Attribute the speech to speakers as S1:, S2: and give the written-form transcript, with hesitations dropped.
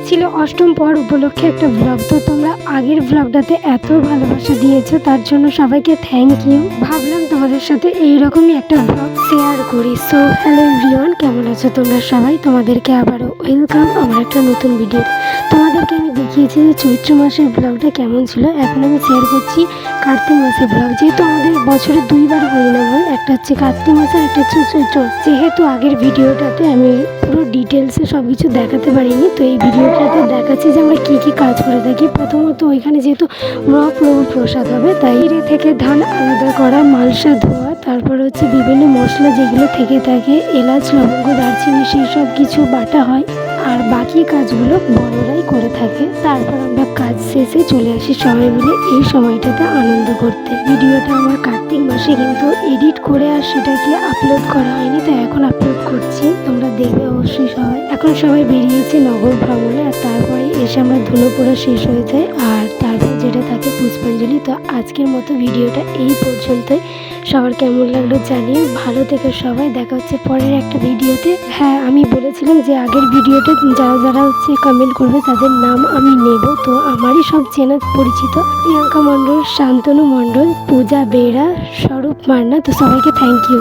S1: ছিল অষ্টম পর উপলক্ষে একটা ব্লগ। তো তোমরা আগের ব্লগটাতে এত ভালোবাসা দিয়েছো, তার জন্য সবাইকে থ্যাংক ইউ। ভাবলাম তোমাদের সাথে এইরকমই একটা ব্লগ শেয়ার করি। সো হ্যালো এভরিওয়ান, কেমন আছো তোমরা সবাই? তোমাদেরকে আবারও ওয়েলকাম আমার একটা নতুন ভিডিওতে। তোমাদেরকে আমি দেখিয়েছি যে চৈত্র মাসের ব্লগটা কেমন ছিল। এখন আমি শেয়ার করছি কার্তিক মাসের ব্লগ। যেহেতু আমাদের বছরে দুইবার হরিনামল, একটা হচ্ছে কার্তিক মাস আর একটা হচ্ছে চৈত্র মাস। যেহেতু আগের ভিডিওটাতে আমি পুরো ডিটেলসে সব কিছু দেখাতে পারিনি, তো এই ভিডিওটাতে দেখাচ্ছি যে আমরা কী কী কাজ করে থাকি। প্রথমত ওইখানে যেহেতু মহাপ্রভু প্রসাদ হবে, তাই এর থেকে ধান আলাদা করা, মালসা ধোয়া, তারপর হচ্ছে বিভিন্ন মশলা যেগুলো থেকে থাকে, এলাচ, লবঙ্গ, দারচিনি, সেই সব কিছু বাটা হয়। আর বাকি কাজগুলো বড়রাই করে থাকে। তারপর আমরা কাজ শেষে চলে আসি সবাই মিলে এই সময়টাতে আনন্দ করতে। ভিডিওটা আমার কার্তিক মাসে কিন্তু এডিট করে আর সেটাকে আপলোড করা হয়নি, তো এখন আপলোড করছি, তোমরা দেখবে অবশ্যই সবাই। এখন সবাই বেরিয়েছে নগর ভ্রমণে, আর তারপরে এসে আমরা ধুলো পোড়া শেষ হয়ে যায়, আর তারপর যেটা থাকে পুষ্পাঞ্জলি। তো আজকের মতো ভিডিওটা এই পর্যন্তই। সবার কেমন লাগলো জানিয়ে, ভালো থেকে সবাই। দেখা হচ্ছে পরের একটা ভিডিওতে। হ্যাঁ, আমি বলেছিলাম যে আগের ভিডিওতে যারা যারা হচ্ছে কমেন্ট করবে তাদের নাম আমি নেব। তো আমারই সব চেনা পরিচিত, প্রিয়াঙ্কা মণ্ডল, শান্তনু মণ্ডল, পূজা বেরা, স্বরূপ মান্না। তো সবাইকে থ্যাংক ইউ।